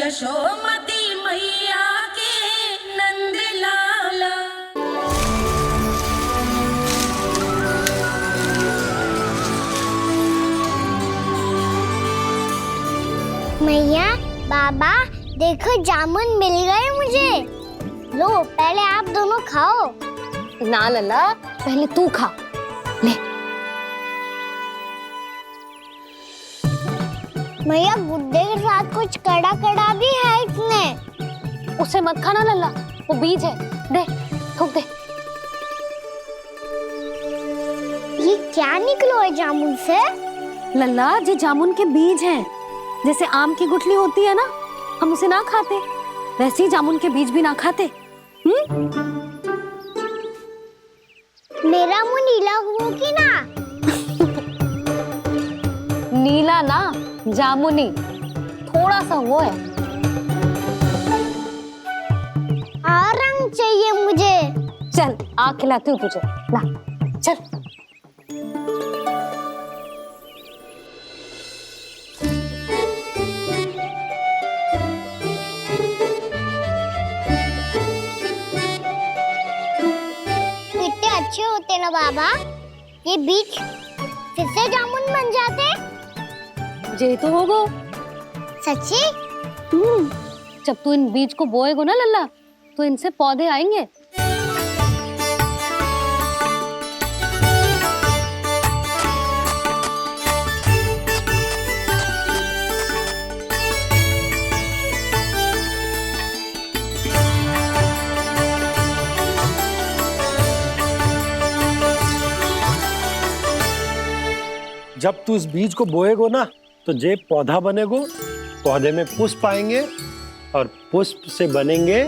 यशोमती मैया के नंद लाला। मैया, बाबा, देखो जामुन मिल गए मुझे। लो, पहले आप दोनों खाओ। ना लल्ला, पहले तू खा ले। मैया, गुड्डे के साथ कुछ कड़ा कड़ा भी है इसमें। उसे मत खाना लल्ला, वो बीज है। दे, थूक दे। ये क्या निकलो है जामुन से? लल्ला, ये जामुन के बीज हैं। जैसे आम की गुठली होती है ना, हम उसे ना खाते, वैसे ही जामुन के बीज भी ना खाते। मेरा मुंह नीला हुआ कि ना? नीला ना, जामुनी, थोड़ा सा वो है। और रंग चाहिए मुझे। चल, आ खिलाती हूँ तुझे, ला, चल। कितने अच्छे होते ना बाबा, ये बीज फिर से जामुन बन जाते। जे तो होगो। सच्ची? जब तू इन बीज को बोएगो ना लल्ला, तो इनसे पौधे आएंगे। जब तू इस बीज को बोएगो ना, तो जे पौधा बनेगो, पौधे में पुष्प आएंगे और पुष्प से बनेंगे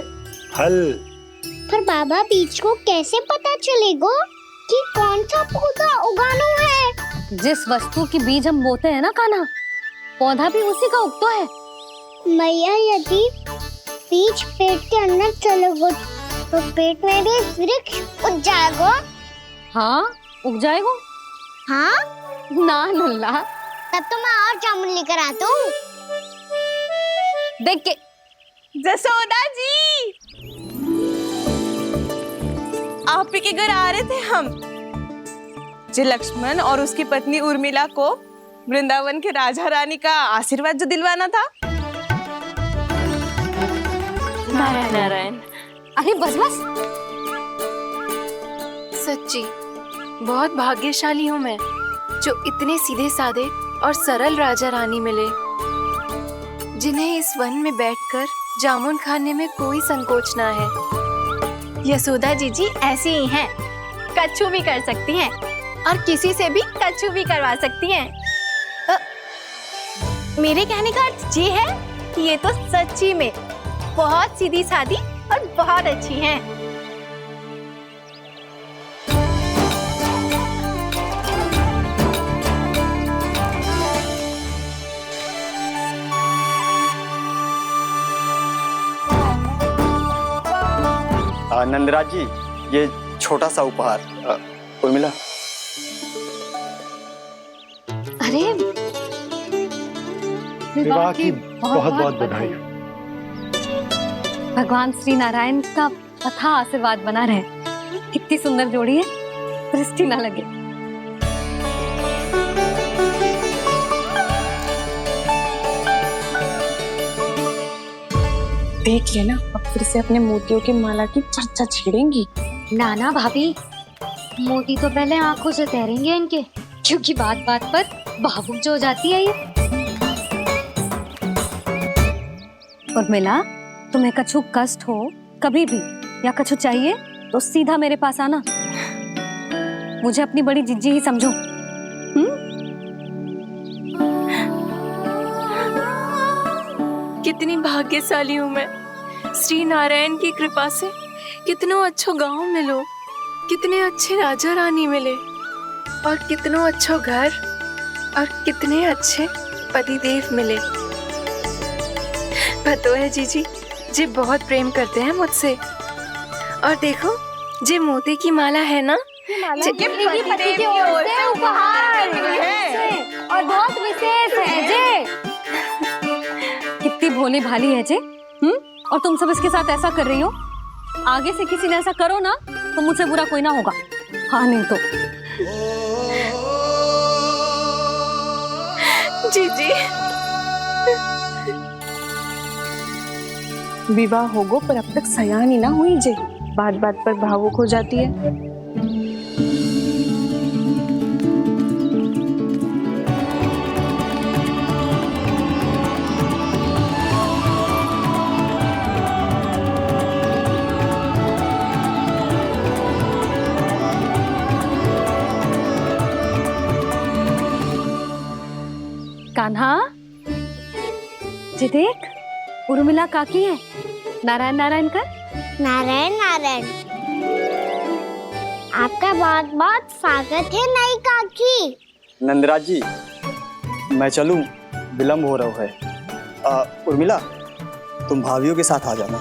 फल। पर बाबा, बीज को कैसे पता चलेगा कि कौन सा पौधा उगाना है? जिस वस्तु की बीज हम बोते हैं ना कान्हा, पौधा भी उसी का उगता है। मैया, यदि बीज पेट के अंदर चलेगा तो पेट में भी वृक्ष उग जाएगा। हाँ, उग जाएगा। हाँ? ना लल्ला, तब तो मैं और जामुन लेकर आता हूँ। देख के। जसोदा जी, आप ही के घर आ रहे थे हम। जो लक्ष्मण और उसकी पत्नी उर्मिला को वृंदावन के राजा रानी का आशीर्वाद जो दिलवाना था। नारायण नारायण। अरे बस बस। सच्ची बहुत भाग्यशाली हूँ मैं, जो इतने सीधे साधे और सरल राजा रानी मिले, जिन्हें इस वन में बैठकर जामुन खाने में कोई संकोच ना है। यशोदा जी ऐसी ही हैं, कच्छू भी कर सकती हैं और किसी से भी कच्छू भी करवा सकती हैं। मेरे कहने का अर्थ ये है कि ये तो सच्ची में बहुत सीधी सादी और बहुत अच्छी हैं। नंदराज जी, ये छोटा सा उपहार। उर्मिला। अरे विवाह की बहुत बहुत बधाई। भगवान श्री नारायण का अथाह आशीर्वाद बना रहे। कितनी सुंदर जोड़ी है, दृष्टि ना लगे। देख लेना, अब फिर से अपने मोतियों की माला की चर्चा छेड़ेंगी। नाना भाभी, मोती तो पहले आंखों से तैरेंगे इनके, क्योंकि बात बात पर भावुक जो हो जाती है ये। उर्मिला, तुम्हें कछु कष्ट हो कभी भी या कछु चाहिए तो सीधा मेरे पास आना। मुझे अपनी बड़ी जिज्जी ही समझो। कितनी भाग्यशाली हूँ मैं, श्री नारायण की कृपा से कितनों अच्छो गांव मिलो, कितने अच्छे राजा रानी मिले, और कितनों अच्छो घर और कितने अच्छे पतिदेव मिले। पतो है जीजी, जी बहुत प्रेम करते हैं मुझसे। और देखो, जी मोती की माला है ना, पति की ओर से उपहार है और बहुत विशेष है जे। कितनी भोली भाली है जे, और तुम सब इसके साथ ऐसा कर रही हो। आगे से किसी ने ऐसा करो ना तो मुझसे बुरा कोई ना होगा। हाँ नहीं तो। जीजी विवाह होगो पर अब तक सयान ही ना हुई जे, बात बात पर भावुक हो जाती है। कान्हा जी देख, उर्मिला काकी है। नारायण नारायण कर। नारायण नारायण। आपका बहुत बहुत स्वागत है नई काकी। नंदराज जी, मैं चलूं, विलम्ब हो रहा है। उर्मिला, तुम भाभियों के साथ आ जाना,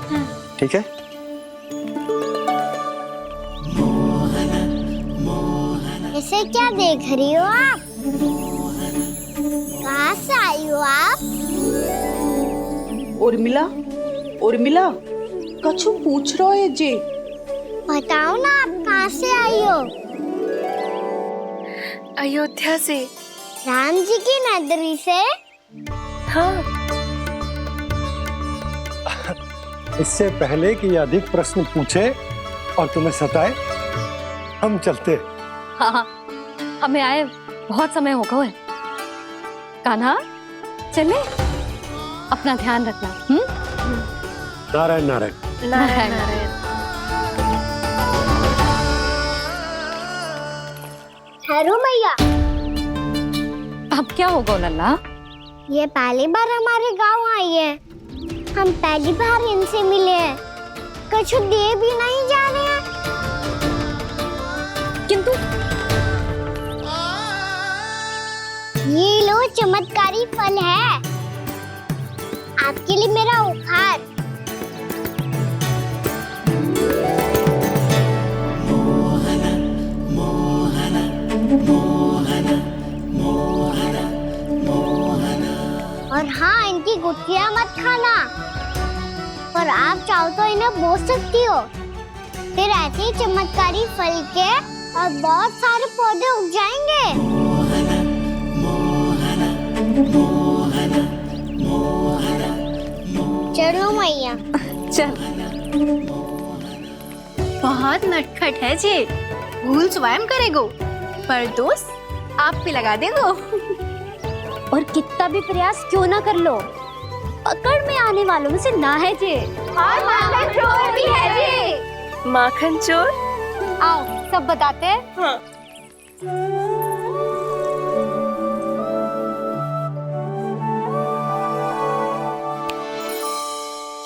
ठीक है? इसे क्या देख रही हो आप? कहाँ से आई हो आप? उर्मिला, उर्मिला, कछु पूछ रहा है जे। बताओ ना आप कहाँ से आई हो? अयोध्या से। राम जी की नगरी से? हाँ। इससे पहले कि ये अधिक प्रश्न पूछे और तुम्हें सताए, हम चलते। हाँ, हमें आए बहुत समय हो गया है। कान्हा चले, अपना ध्यान रखना। नारायण नारायण। नारायण नारायण। ठहरो मैया। अब क्या होगा लल्ला? ये पहली बार हमारे गांव आई है, हम पहली बार इनसे मिले हैं, कुछ दे भी नहीं जा रहे हैं। किंतु ये लो चमत्कारी फल है, आपके लिए मेरा उपहार। और हाँ, इनकी गुठलियां मत खाना, पर आप चाहो तो इन्हें बो सकती हो, फिर ऐसे ही चमत्कारी फल के और बहुत सारे पौधे उग जाएंगे। चलो मैया। चल। बहुत नटखट है जे, भूल स्वयं करेगो, पर दोस्त आप पे लगा देगो। और कितना भी प्रयास क्यों ना कर लो, पकड़ में आने वालों में से ना है जे। और माखन चोर भी है जे। माखन चोर? आओ सब बताते हैं। हाँ।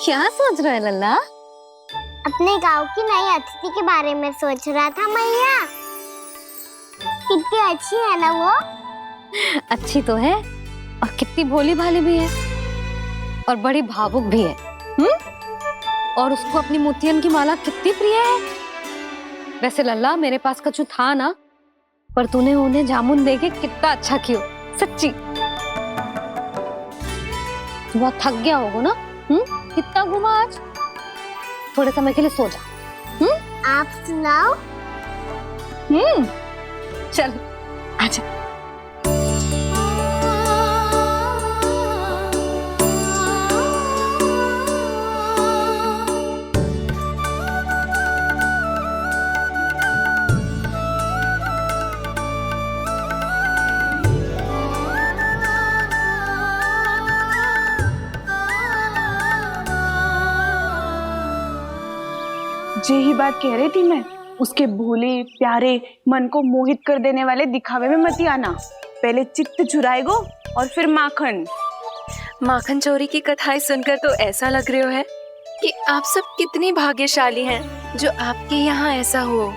क्या सोच रहे हैं लल्ला? अपने गांव की नई अतिथि के बारे में सोच रहा था मैया। कितनी अच्छी है ना वो? अच्छी तो है, और कितनी भोली भाली भी है, और बड़ी भावुक भी है। और उसको अपनी मोतियन की माला कितनी प्रिय है। वैसे लल्ला, मेरे पास कछु था ना, पर तूने उन्हें जामुन देके कितना अच्छा किया, सच्ची। तू बहुत थक गया होगा ना? कितना घुमा आज, थोड़े समय के लिए सो जा। आप सुनाओ। चल आजा। यही बात कह रही थी मैं, उसके भोले प्यारे मन को मोहित कर देने वाले दिखावे में मत आना। पहले चित्त चुराएगो और फिर माखन। माखन चोरी की कथाएं सुनकर तो ऐसा लग रहा है कि आप सब कितनी भाग्यशाली हैं जो आपके यहाँ ऐसा हो।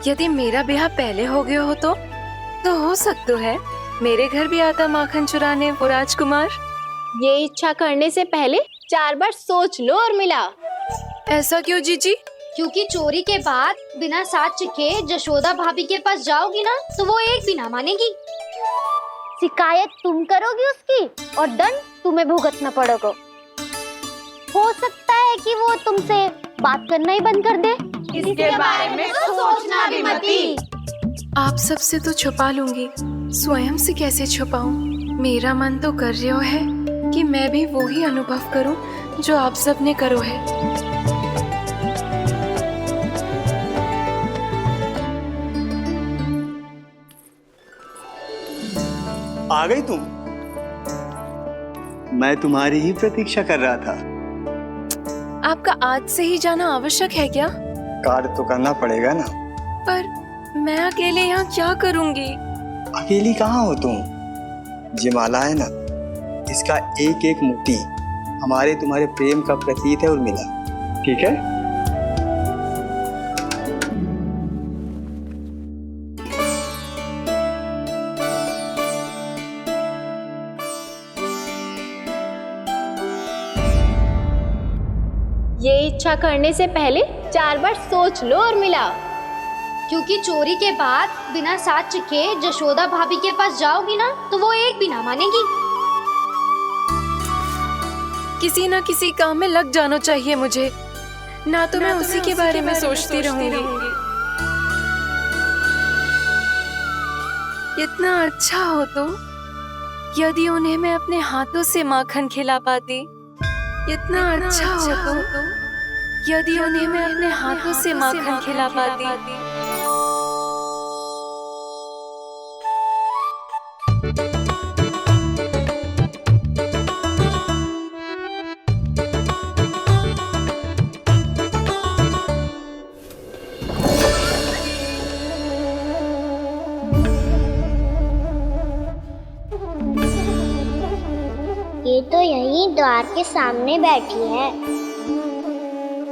यदि मेरा ब्याह पहले हो गया हो तो हो सकता है मेरे घर भी आता माखन चुराने वो राजकुमार। ये इच्छा करने से पहले 4 बार सोच लो उर्मिला। ऐसा क्यों जीजी? क्योंकि चोरी के बाद बिना साथ चिखे जशोदा भाभी के पास जाओगी ना तो वो एक भी ना मानेगी। शिकायत तुम करोगी उसकी और दंड तुम्हें भुगतना पड़ेगा। है कि वो तुमसे बात करना ही बंद कर दे? इसके बारे में तो सोचना भी मत ही। आप सबसे तो छुपा लूंगी, स्वयं से कैसे छुपाऊं? मेरा मन तो कर रहा है कि मैं भी वो ही अनुभव करूं जो आप सब ने करो है। आ गई तुम? मैं तुम्हारी ही प्रतीक्षा कर रहा था। आपका आज से ही जाना आवश्यक है क्या? कार्य तो करना पड़ेगा ना। पर मैं अकेले यहाँ क्या करूंगी? अकेली कहाँ हो तुम? ये माला है ना, इसका एक एक मोती हमारे तुम्हारे प्रेम का प्रतीक है उर्मिला, ठीक है? ये इच्छा करने से पहले 4 बार सोच लो उर्मिला। क्योंकि चोरी के बाद बिना साथ चखे जशोदा भाभी के पास जाओगी ना तो वो एक भी ना मानेगी। किसी ना किसी काम में लग जाना चाहिए मुझे, ना तो मैं उसी के बारे में सोचती रहूंगी। इतना अच्छा हो तो यदि उन्हें मैं अपने हाथों से माखन खिला पाती। इतना अच्छा हो तो यदि उन्हें मैं अपने हाथों से माखन खिला पाती। ये तो यहीं द्वार के सामने बैठी है।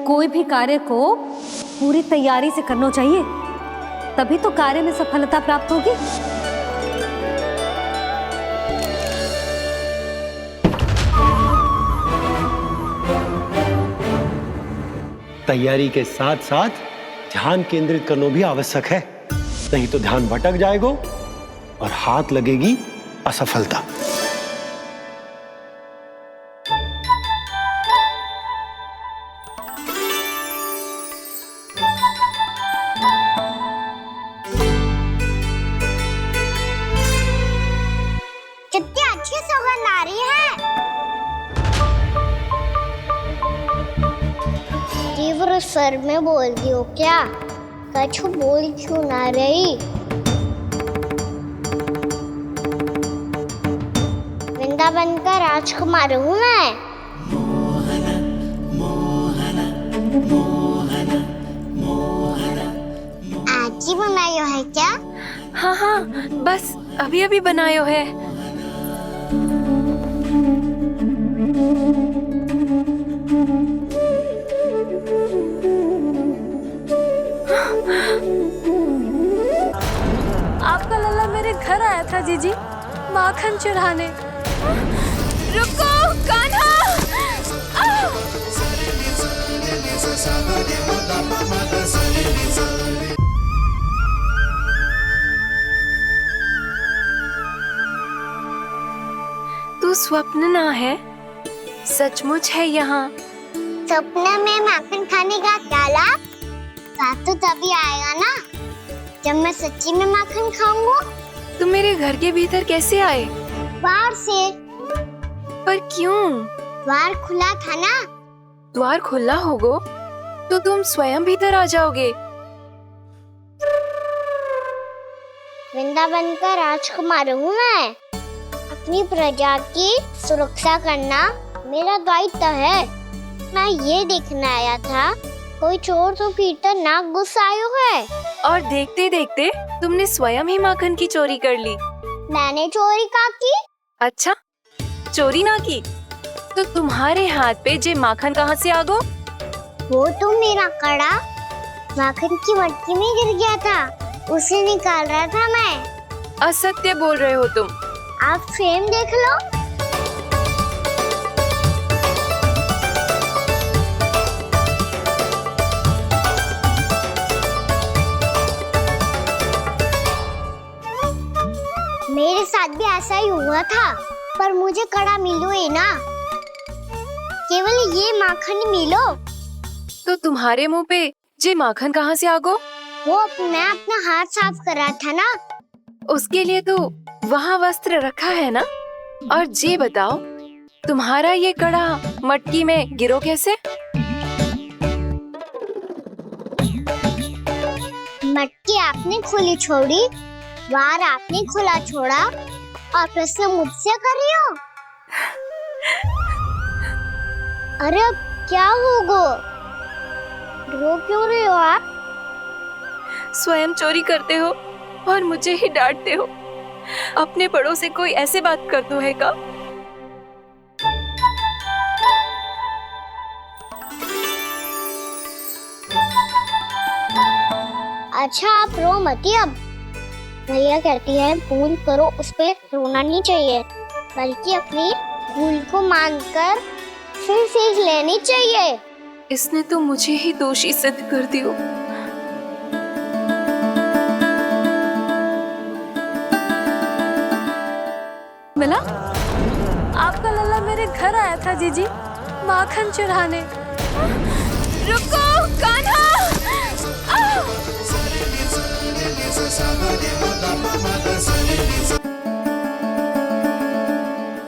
कोई भी कार्य को पूरी तैयारी से करना चाहिए, तभी तो कार्य में सफलता प्राप्त होगी। तैयारी के साथ साथ ध्यान केंद्रित करना भी आवश्यक है, नहीं तो ध्यान भटक जाएगा और हाथ लगेगी असफलता। कितनी अच्छी सुगंध आ रही है। तीव्र स्वर में बोलती हो क्या? कछु बोल क्यों ना रही? वृंदावन का राजकुमार हूँ मैं। आज ही बनायो है क्या? हाँ हाँ, बस अभी अभी बनायो है। आपका लल्ला मेरे घर आया था जीजी, माखन चढ़ाने। रुको कान्हा! तू स्वप्न ना है, सचमुच है यहाँ। सपने में माखन खाने का क्या लाभ? स्वाद तो तभी आएगा ना जब मैं सच्ची में माखन खाऊंगा। तुम मेरे घर के भीतर कैसे आए? बाहर से। पर क्यों? द्वार खुला था ना। द्वार खुला होगा तो तुम स्वयं भीतर आ जाओगे। वृंदावन का राजकुमार हूँ मैं। अपनी प्रजा की सुरक्षा करना मेरा दायित्व है। मैं ये देखने आया था कोई चोर तो भीतर ना घुस आयो है। और देखते देखते तुमने स्वयं ही माखन की चोरी कर ली। मैंने चोरी का की? अच्छा, चोरी ना की तो तुम्हारे हाथ पे जे माखन कहाँ से आ गो? वो तो मेरा कड़ा माखन की मटकी में गिर गया था, उसे निकाल रहा था मैं। असत्य बोल रहे हो तुम। आप स्वयं देख लो। मेरे साथ भी ऐसा ही हुआ था, पर मुझे कड़ा मिलो ही ना। केवल ये माखन मिलो। तो तुम्हारे मुंह पे जे माखन कहाँ से आ गो? वो मैं अपना हाथ साफ कर रहा था ना। उसके लिए तो वहाँ वस्त्र रखा है ना। और जे बताओ, तुम्हारा ये कड़ा मटकी में गिरो कैसे? मटकी आपने खुली छोड़ी, द्वार आपने खुला छोड़ा और प्रश्न मुझसे कर रही हो? अरे अब क्या होगा? रो क्यों रहे हो आप? स्वयं चोरी करते हो और मुझे ही डांटते हो। अपने बड़ों से कोई ऐसे बात कर दो है का? अच्छा आप रो मती। अब भैया कहती है भूल करो, उस पे रोना नहीं चाहिए, बल्कि अपनी भूल को मानकर फिर सीख लेनी चाहिए। इसने तो मुझे ही दोषी सिद्ध कर दियो। मिला? आपका लल्ला मेरे घर आया था जीजी, माखन चुराने। रुको कान्हा!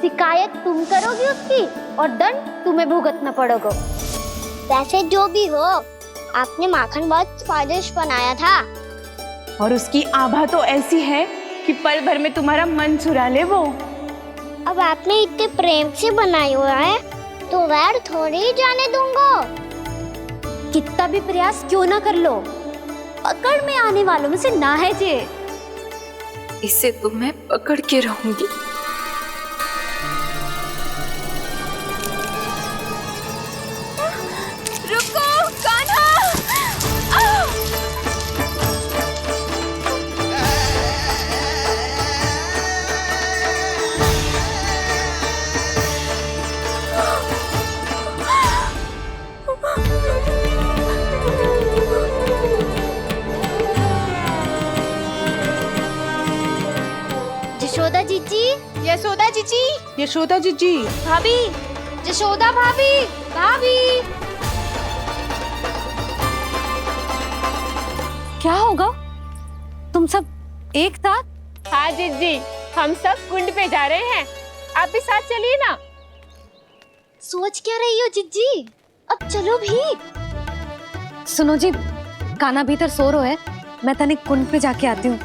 शिकायत तुम करोगी उसकी और दंड तुम्हें भुगतना पड़ेगा। वैसे जो भी हो, आपने माखन बहुत स्वादिष्ट बनाया था। और उसकी आभा तो ऐसी है कि पल भर में तुम्हारा मन चुरा ले वो। अब आपने इतने प्रेम से बनाया हुआ है तो वैर थोड़ी ही जाने दूंगा। कितना भी प्रयास क्यों ना कर लो, पकड़ में आने वालों में से ना है जे। इसे तो मैं पकड़ के रहूंगी। रुको कान्हा! यशोदा जीजी, यशोदा जीजी, यशोदा जीजी, भाभी, यशोदा भाभी, भाभी। क्या होगा? तुम सब एक साथ? हाँ जीजी, हम सब कुंड पे जा रहे हैं, आप भी साथ चलिए ना। सोच क्या रही हो जीजी? अब चलो भी। सुनो जी, कान्हा भीतर सो रहा है, मैं तनिक कुंड पे जाके आती हूँ,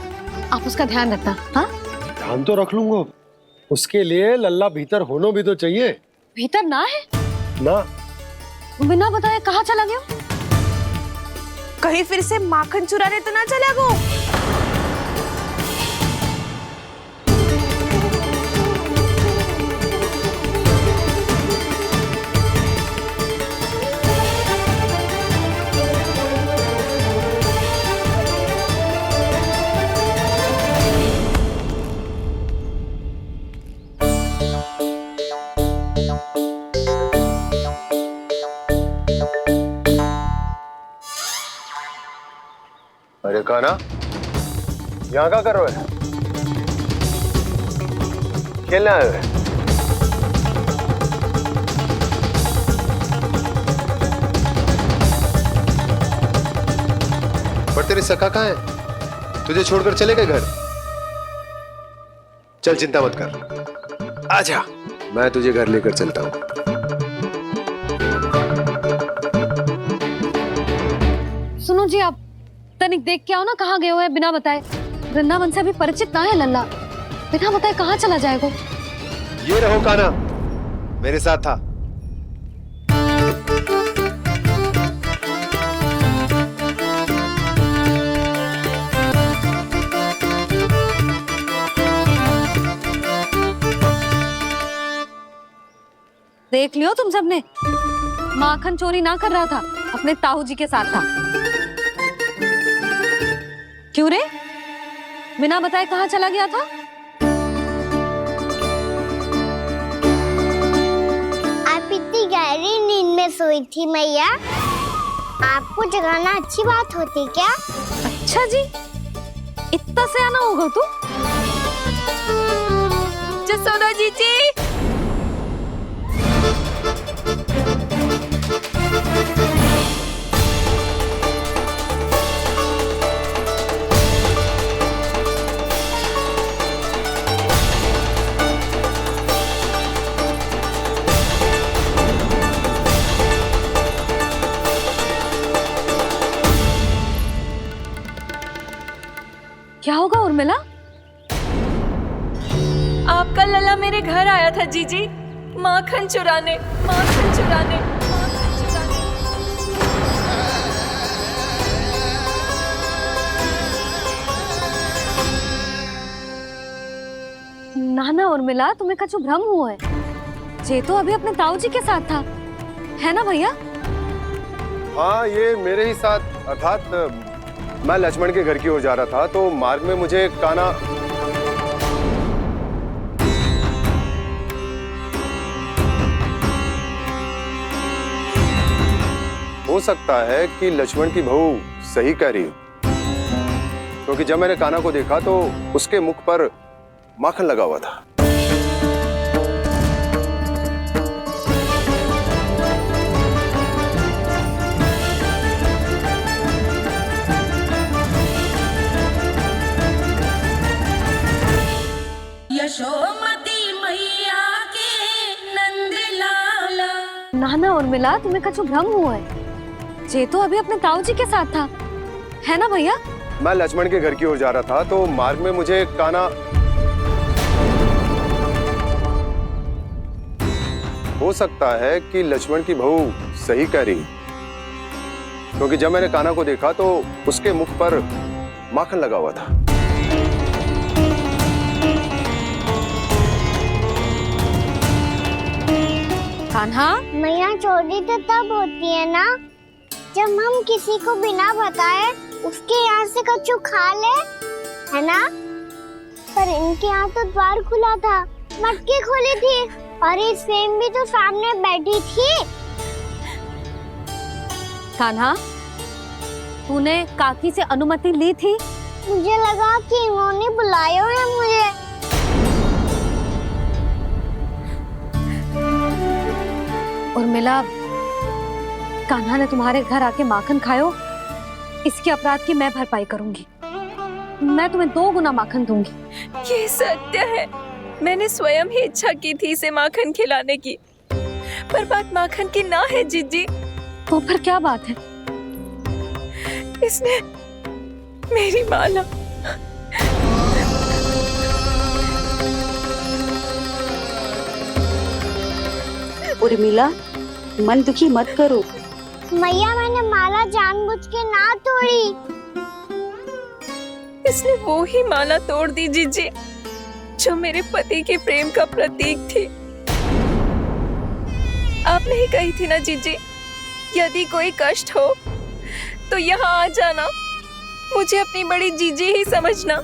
आप उसका ध्यान रखना। हाँ, ध्यान तो रख लूंगा, उसके लिए लल्ला भीतर होना भी तो चाहिए। भीतर ना है ना? बिना बताए कहाँ चला गया? कहीं फिर से माखन चुराने तो ना चला गो। अरे कान्हा, यहाँ क्या कर रहे हो? खेलने आए हुए? पर तेरे सखा कहाँ है? तुझे छोड़कर चले गए घर? चल चिंता मत कर, आजा, मैं तुझे घर लेकर चलता हूँ। सुनो जी, आप तनिक देख के आओ ना, कहाँ गए हुए हैं बिना बताए। वृंदावन से अभी परिचित ना है लल्ला, बिना बताए कहाँ चला जाएगा? ये रहो कान्हा, मेरे साथ था। देख लियो तुम सबने, माखन चोरी ना कर रहा था, अपने ताऊ जी के साथ था। क्यों रे, बिना बताए कहाँ चला गया था? आप इतनी गहरी नींद में सोई थी मैया, आपको जगाना अच्छी बात होती क्या? अच्छा जी, इतना सयाना होगा तू? यशोदा जीजी, क्या होगा उर्मिला? आपका लला मेरे घर आया था जीजी, माखन चुराने, माखन चुराने, माखन चुराने। ना ना उर्मिला, तुम्हें कछु भ्रम हुआ है। जे तो अभी अपने ताऊ जी के साथ था, है ना भैया? हाँ, ये मेरे ही साथ, अर्थात मैं लक्ष्मण के घर की ओर जा रहा था तो मार्ग में मुझे कान्हा हो सकता है कि लक्ष्मण की बहू सही कह रही हो, क्योंकि जब मैंने कान्हा को देखा तो उसके मुख पर माखन लगा हुआ था। यशोमती मैया के नंद लाला। ना ना उर्मिला, तुम्हें कछु भ्रम हुआ है। जे तो अभी अपने ताऊ जी के साथ था, है ना भैया? मैं लक्ष्मण के घर की ओर जा रहा था तो मार्ग में मुझे कान्हा हो सकता है कि लक्ष्मण की बहू सही कह रही, क्योंकि जब मैंने कान्हा को देखा तो उसके मुख पर माखन लगा हुआ था। कान्हा, मैया चोरी तो तब होती है ना जब हम किसी को बिना बताए उसके यहाँ से कछु खा ले, है ना? पर इनके यहाँ तो द्वार खुला था, मटकी खोली थी और इस फेम भी तो सामने बैठी थी। कान्हा, तूने काकी से अनुमति ली थी? मुझे लगा कि इन्होंने बुलाया है मुझे। उर्मिला, कान्हा ने तुम्हारे घर आके माखन खायो, इसके अपराध की मैं भरपाई करूंगी। मैं तुम्हें 2 गुना माखन दूंगी। ये सत्य है, मैंने स्वयं ही इच्छा की थी इसे माखन खिलाने की, पर बात माखन की ना है जीजी। तो फिर क्या बात है? इसने मेरी माला उर्मिला, मन दुखी मत करो। मैया, मैंने माला जानबूझ के ना तोड़ी। इसने वो ही माला तोड़ दी जीजी जो मेरे पति के प्रेम का प्रतीक थी। आपने ही कही थी ना जीजी, यदि कोई कष्ट हो तो यहाँ आ जाना, मुझे अपनी बड़ी जीजी ही समझना।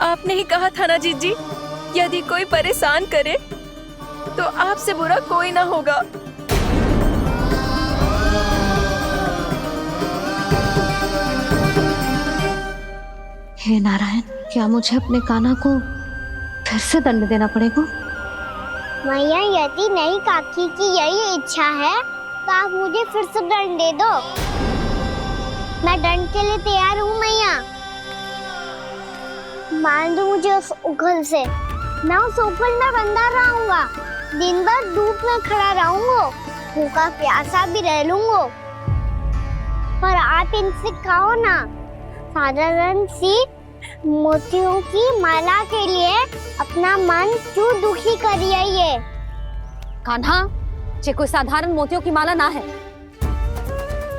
आपने ही कहा था ना जीजी, यदि कोई परेशान करे तो आपसे बुरा कोई ना होगा। हे नारायण, क्या मुझे अपने कान्हा को फिर से दंड देना पड़ेगा? मैया, यदि नहीं काकी की यही इच्छा है तो आप मुझे फिर से दंड दे दो। मैं दंड के लिए तैयार हूँ मैया। मान दो मुझे उस उखल से, मैं उस उखल में बंधा रहूंगा, दिन भर धूप में खड़ा रहूंगा, भूखा प्यासा भी रह लूंगा। पर आप इनसे कहो ना, साधारण सी मोतियों की माला के लिए अपना मन क्यों दुखी करिए? ये कान्हा, ये कोई साधारण मोतियों की माला ना है।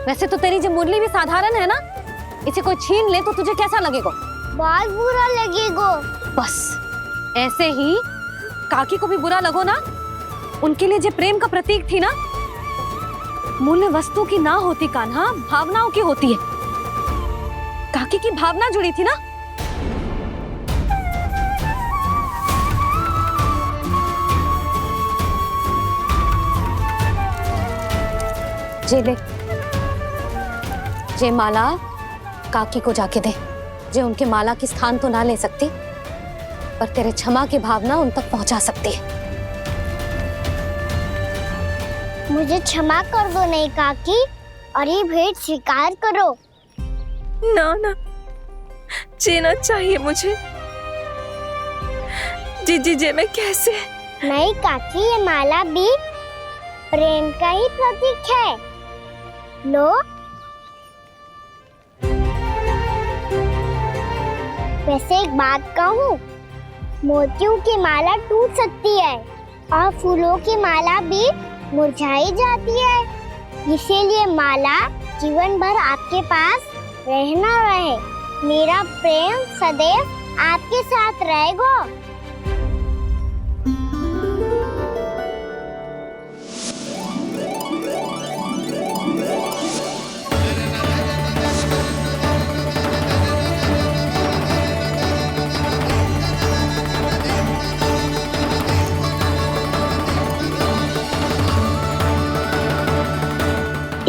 वैसे तो तेरी जो मुरली भी साधारण है ना, इसे कोई छीन ले तो तुझे कैसा लगेगा? बहुत बुरा लगेगा। बस ऐसे ही काकी को भी बुरा लगो ना। उनके लिए जो प्रेम का प्रतीक थी ना, मूल्य वस्तु की ना होती कान्हा, भावनाओं की होती है। काकी की भावना जुड़ी थी ना। जे ले, जे माला काकी को जाके दे। जे उनके माला की स्थान तो ना ले सकती, पर तेरे क्षमा की भावना उन तक पहुंचा सकती है। मुझे क्षमा कर दो नहीं काकी, और ये भेंट स्वीकार करो। ना ना, जीना चाहिए मुझे। जीजी जे मैं कैसे? नहीं काकी, ये माला भी प्रेम का ही प्रतीक है। लो। वैसे एक बात कहूँ, मोतियों की माला टूट सकती है और फूलों की माला भी मुरझाई जाती है। इसीलिए माला जीवन भर आपके पास रहना रहे। मेरा प्रेम सदैव आपके साथ रहेगा।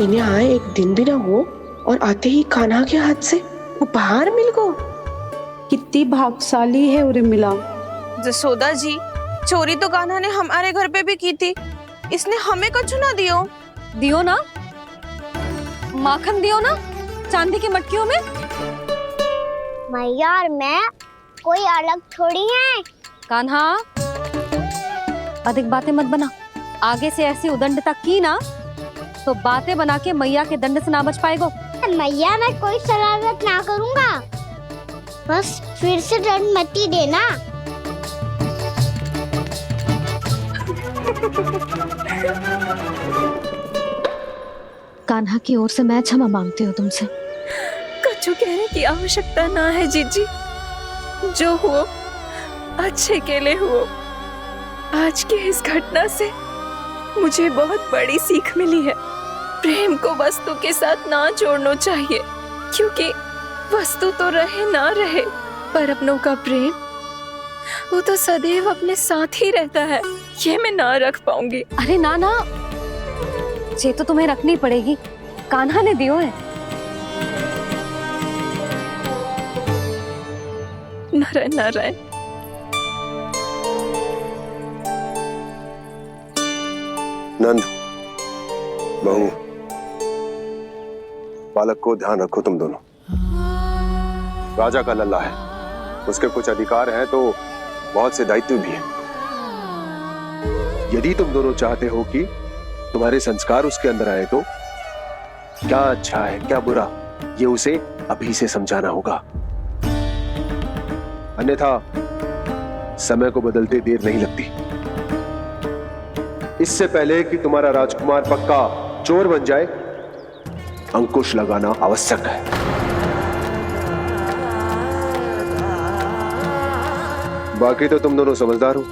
इन्हें आए एक दिन भी ना हो और आते ही कान्हा के हाथ से उपहार मिल गो। कितनी भाग्यशाली है उर्मिला। जसोदा जी, चोरी तो कान्हा ने हमारे घर पे भी की थी। इसने हमें कुछ ना दियो। दियो ना, माखन दियो ना चांदी की मटकियों में। मैया और मैं कोई अलग थोड़ी हैं। कान्हा, अधिक बातें मत बना। आगे से ऐसी उदंडता की ना तो बातें बना के मैया के दंड से ना बच पाएगो। मैया, मैं कोई शरारत ना करूँगा, बस फिर से दंड मत ही देना। कान्हा की ओर से मैं क्षमा मांगती हूँ तुमसे। कछु कहने की आवश्यकता ना है जीजी। जो हुआ अच्छे के लिए हुआ। आज की इस घटना से मुझे बहुत बड़ी सीख मिली है। प्रेम को वस्तु के साथ ना जोड़ना चाहिए, क्योंकि वस्तु तो रहे ना रहे, पर अपनों का प्रेम वो तो सदैव अपने साथ ही रहता है। ये मैं ना रख पाऊंगी। अरे ना ना, ये तो तुम्हें रखनी पड़ेगी। कान्हा ने दियो है। नारायण नारायण। नंद, बहू, बालक को ध्यान रखो तुम दोनों। राजा का लल्ला है, उसके कुछ अधिकार हैं तो बहुत से दायित्व भी हैं। यदि तुम दोनों चाहते हो कि तुम्हारे संस्कार उसके अंदर आए तो क्या अच्छा है क्या बुरा, ये उसे अभी से समझाना होगा। अन्यथा समय को बदलते देर नहीं लगती। इससे पहले कि तुम्हारा राजकुमार पक्का चोर बन जाए, अंकुश लगाना आवश्यक है। बाकी तो तुम दोनों समझदार हो।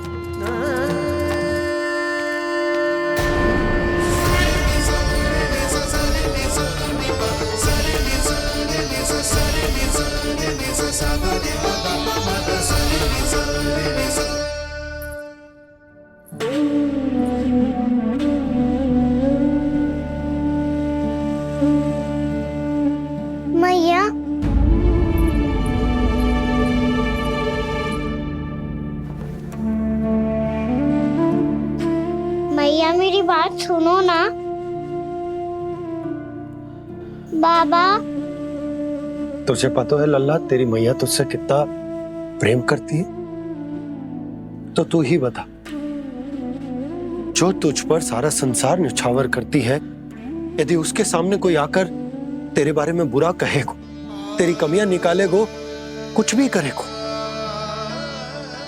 मैया, मैया मेरी बात सुनो ना। बाबा, तुझे पता है लल्ला, तेरी मैया तुझसे कितना प्रेम करती है? तो तू ही बता, जो तुझ पर सारा संसार न्यौछावर करती है, यदि उसके सामने कोई आकर तेरे बारे में बुरा कहेगो, तेरी कमियां निकालेगो, कुछ भी करेगो,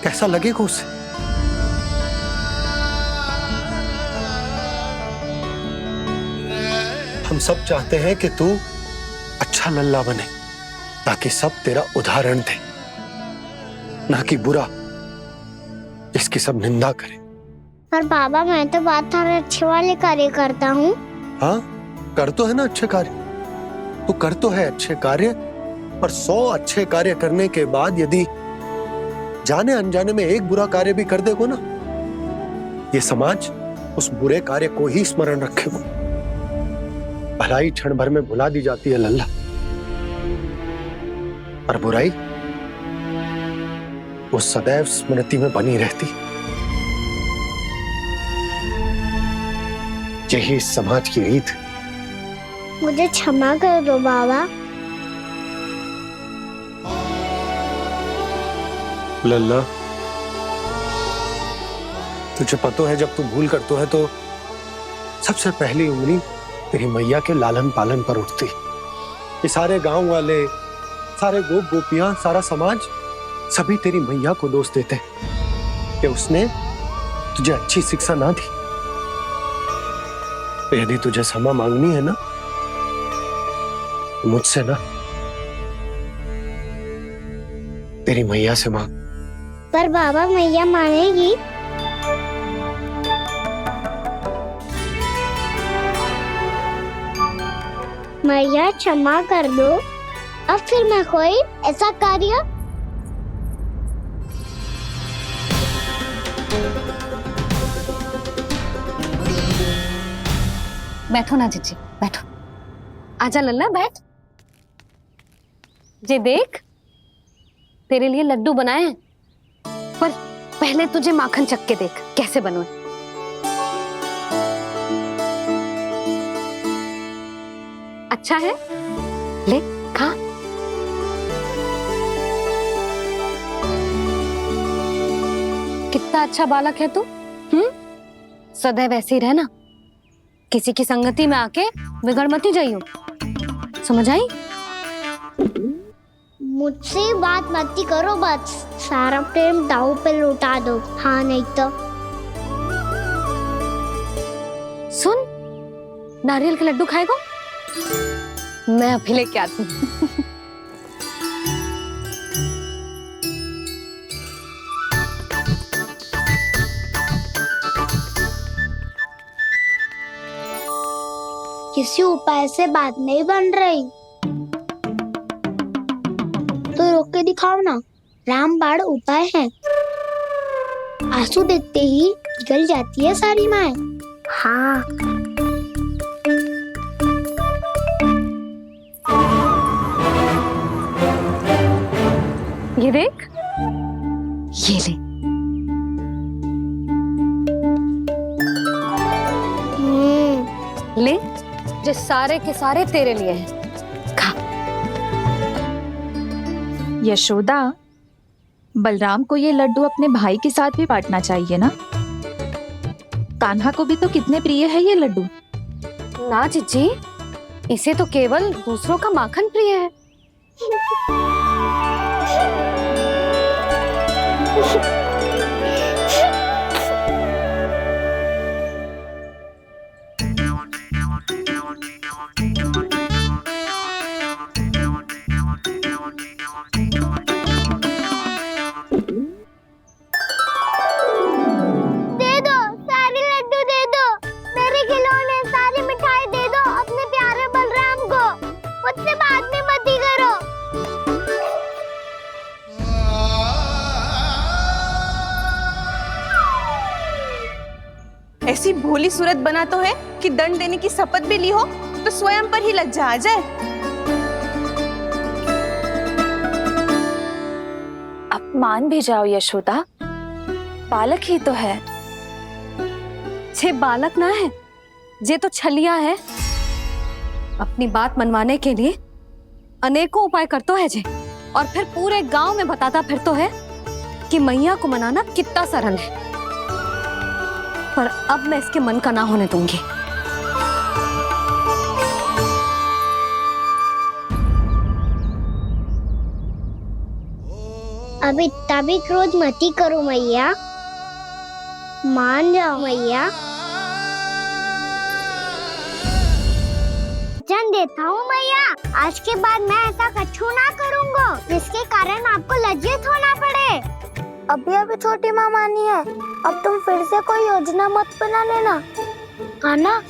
कैसा लगेगा उसे? हम सब चाहते हैं कि तू अच्छा लल्ला बने, ताकि सब तेरा उदाहरण दे, ना कि बुरा जिसकी सब निंदा करे। पर बाबा, मैं तो बात हर अच्छे वाले कार्य करता हूँ। हाँ, कर तो है ना अच्छे कार्य, तू कर तो है अच्छे कार्य, पर 100 अच्छे कार्य करने के बाद यदि जाने अनजाने में एक बुरा कार्य भी कर देगो ना, ये समाज उस बुरे कार्य को ही स्मरण रखेगो। भलाई क्षण भर में भुला दी जाती है लल्ला, पर बुराई वो सदैव स्मृति में बनी रहती। यही इस समाज की रीत। मुझे क्षमा कर दो बाबा। लल्ला, तुझे पता है जब तू भूल करतो है तो सबसे पहली उंगली तेरी मैया के लालन पालन पर उठती। ये सारे गांव वाले, सारे गोप गोपियां, सारा समाज सभी तेरी मैया को दोष देते हैं कि उसने तुझे अच्छी शिक्षा ना दी। तो यदि तुझे क्षमा मांगनी है ना, तो मुझसे ना, तेरी मैया से मांग। पर बाबा मैया मानेगी? मैया क्षमा कर दो, अब फिर मैं कोई ऐसा कार्य। बैठो ना जीजी, बैठो। आजा लल्ला, बैठ। जे देख, तेरे लिए लड्डू बनाए हैं, पर पहले तुझे माखन चख के देख कैसे बने। अच्छा है, ले खा। कितना अच्छा बालक है तू। सदैव ऐसे ही रहना, किसी की संगति में आके बिगड़ मती जाइयो, समझ आई? मुझसे बात मत करो, बस सारा प्रेम दाव पे लौटा दो। हाँ नहीं तो सुन, नारियल के लड्डू खाएगा? मैं अभी लेके आती हूँ। किसी उपाय से बात नहीं बन रही तो रोक के दिखाओ ना। रामबाण उपाय है, आंसू देखते ही जल जाती है सारी माए। हाँ ये देख, ये ले। ले, जो सारे के सारे तेरे लिए हैं, खा। यशोदा, बलराम को ये लड्डू अपने भाई के साथ भी बांटना चाहिए ना। कान्हा को भी तो कितने प्रिय है ये लड्डू। ना जीजी, इसे तो केवल दूसरों का माखन प्रिय है। ऐसी भोली सूरत बना तो है कि दंड देने की शपथ भी ली हो तो स्वयं पर ही लज्जा आ जाए। अब मान भी जाओ यशोदा, बालक ही तो है। छे बालक ना है, जे तो छलिया है। अपनी बात मनवाने के लिए अनेकों उपाय करतो है जे, और फिर पूरे गांव में बताता फिरतो है कि मैया को मनाना कितना सरल है। पर अब मैं इसके मन का ना होने दूंगी। अब इतना भी क्रोध मती करो मैया, मान जाओ मैया। वचन देता हूँ मैया, आज के बाद मैं ऐसा कछु ना करूँगा जिसके कारण आपको लज्जित होना पड़े। अभी छोटी माँ मानी है, अब तुम फिर से कोई योजना मत बना लेना, कान्हा।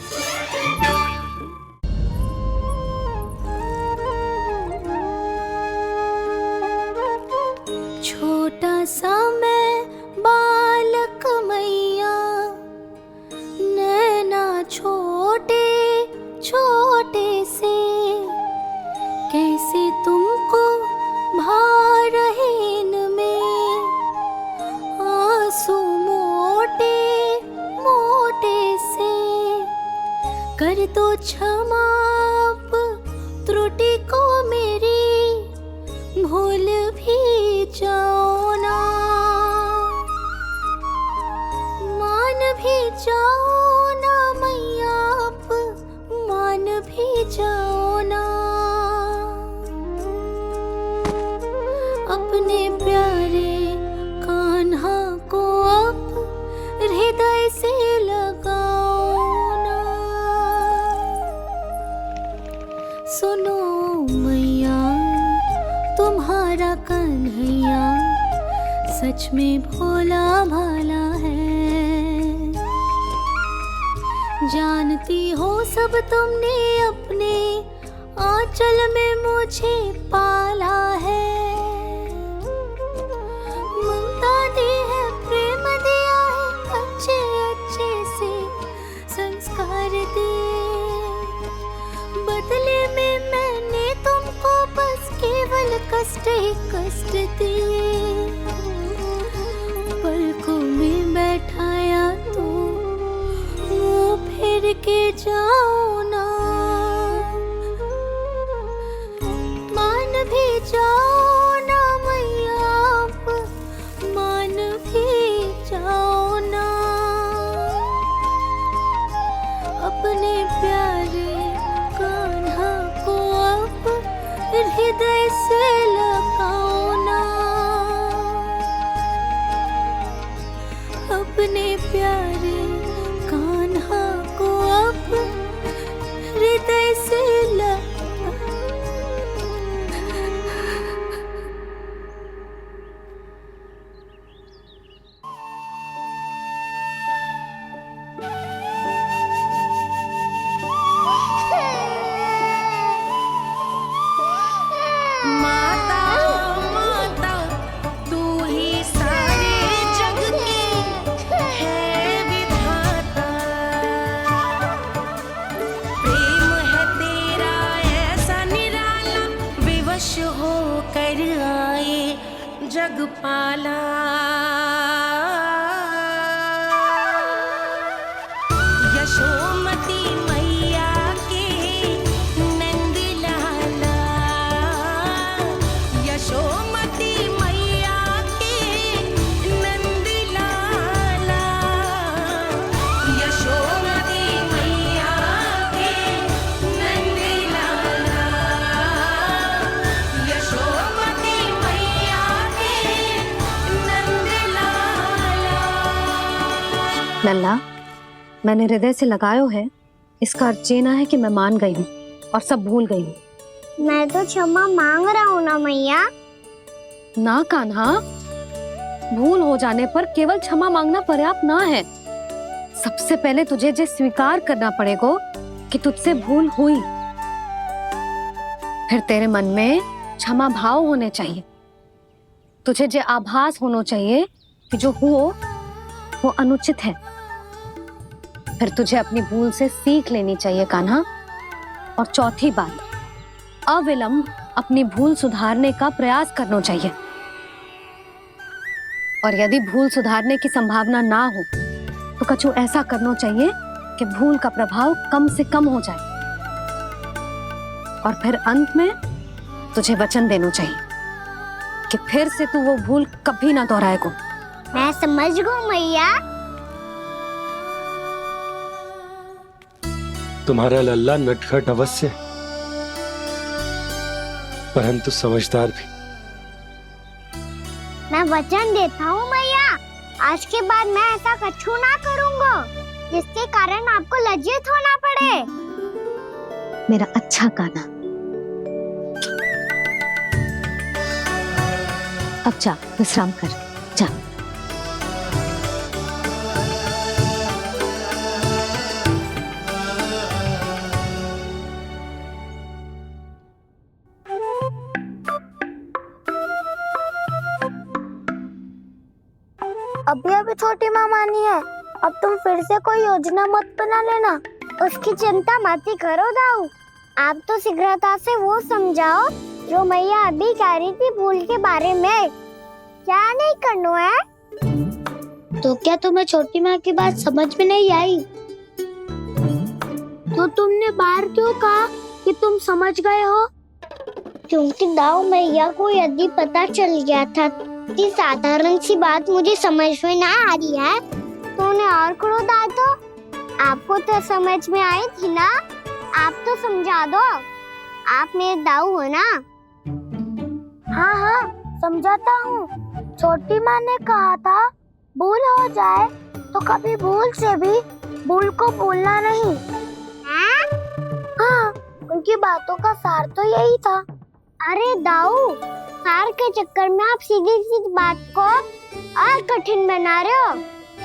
छोटा सा मैं बालक मैया, नैना छोटे छोटे से, कैसे तुमको भा रहे इनमें आंसू मोटे मोटे से। कर दो क्षमा त्रुटि को मेरी, भूल भी जाओ ना, मान भी जाओ ना मैया, आप मान भी जाओ ना। अपने प्यारे सुनो मैया तुम्हारा कन्हैया सच में भोला भाला है। जानती हो सब तुमने अपने आंचल में मुझे पाला है। ममता दी है, प्रेम दिया है, अच्छे अच्छे से संस्कार दिए। बदले में मैंने तुमको बस केवल कष्ट ही कष्ट दिए। पलकों में बैठाया तो मुंह फेर के जाओ ना। मान भी जाओ ना मैया आप, मान भी जाओ ना। अपने प्यारे कान्हा को आप हृदय से लगाओ ना। अपने प्यारे कान्हा को आप हृदय से माता माता तू ही सारे जग के है विधाता। प्रेम है तेरा ऐसा निराला, विवश हो कर आए जग पाला। यशोमती मैया के नंद लाला, यशोमती मैया के नंद लाला, यशोमती मैया के नंद लाला, यशोमती मैया के नंद लाला। लल्ला, मैंने हृदय से लगायो है, इसका अर्थ ये ना है कि मैं मान गई हूँ और सब भूल गई हूँ। मैं तो क्षमा मांग रहा हूँ ना मैया। ना कान्हा, भूल हो जाने पर केवल क्षमा मांगना पर्याप्त ना है। सबसे पहले तुझे ये स्वीकार करना पड़ेगा कि तुझसे भूल हुई। फिर तेरे मन में क्षमा भाव होने चाहिए। तुझे ये आभास होना चाहिए कि जो हुआ वो अनुचित है। फिर तुझे अपनी भूल से सीख लेनी चाहिए कान्हा। और चौथी बात, अविलंब अपनी भूल सुधारने का प्रयास करना चाहिए। और यदि भूल सुधारने की संभावना ना हो तो कछु ऐसा करना चाहिए कि भूल का प्रभाव कम से कम हो जाए। और फिर अंत में तुझे वचन देना चाहिए कि फिर से तू वो भूल कभी ना दोहराएगा। मैं समझ गई मैया। तुम्हारा लल्ला नटखट अवश्य, परंतु समझदार भी। मैं वचन देता हूँ मैया, आज के बाद मैं ऐसा कछु ना करूँगा जिसके कारण आपको लज्जित होना पड़े। मेरा अच्छा कान्हा, अब जा विश्राम कर, जा। अभी अभी छोटी माँ मानी है, अब तुम फिर से कोई योजना मत बना लेना। उसकी चिंता मत ही करो दाऊ। आप तो शीघ्रता से वो समझाओ जो मैया अभी कह रही थी भूल के बारे में। क्या नहीं करना है? तो क्या तुम्हें छोटी माँ की बात समझ में नहीं आई? तो तुमने बाहर क्यों कहा कि तुम समझ गए हो? क्योंकि दाऊ मैया को यदि पता चल गया था कि साधारण सी बात मुझे समझ में ना आ रही है तो उन्हें और क्रोध आया। तो आपको तो समझ में आई थी ना, आप तो समझा दो। आप मेरे दाऊ हो ना। हाँ हाँ समझाता हूँ। छोटी माँ ने कहा था भूल हो जाए तो कभी भूल से भी भूल को भूलना नहीं। हाँ उनकी बातों का सार तो यही था। अरे दाऊ, सार के चक्कर में आप सीधी सीधी बात को और कठिन बना रहे हो।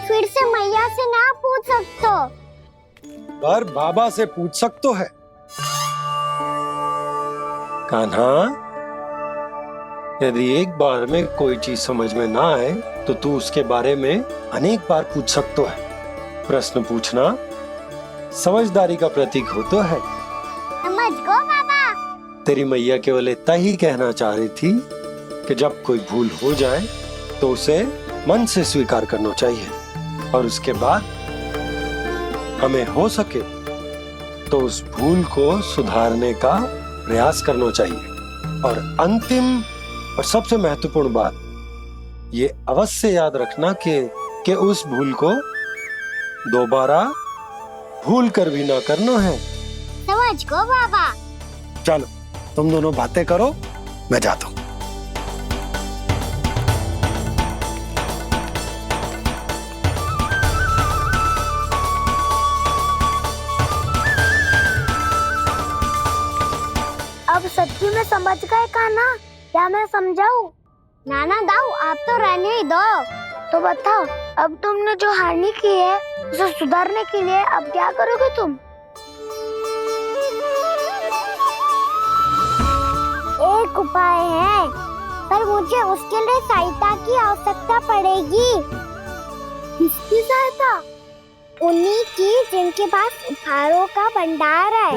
फिर से मैया से ना पूछ सकते हो, पर बाबा से पूछ सकते है। कान्हा, यदि एक बार में कोई चीज समझ में ना आए तो तू उसके बारे में अनेक बार पूछ सकते है। प्रश्न पूछना समझदारी का प्रतीक होता है। समझ गो बाबा। तेरी मैया केवल इतना ही कहना चाह रही थी कि जब कोई भूल हो जाए तो उसे मन से स्वीकार करना चाहिए और उसके बाद हमें हो सके तो उस भूल को सुधारने का प्रयास करना चाहिए। और अंतिम और सबसे महत्वपूर्ण बात ये अवश्य याद रखना कि उस भूल को दोबारा भूल कर भी ना करना है। समझ गो बाबा। चलो तुम दोनों बातें करो, मैं जाता हूँ। अब सच्ची में समझ गए कान्हा, क्या मैं समझाऊं? नाना दाऊ, आप तो रहने ही दो। तो बताओ, अब तुमने जो हानि की है उसे सुधारने के लिए अब क्या करोगे तुम? एक उपाय है, पर मुझे उसके लिए सहायता की आवश्यकता पड़ेगी। किसकी सहायता? उन्हीं की जिनके पास उपहारों का भंडार है।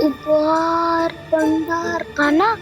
उपहार भंडार? कान्हा,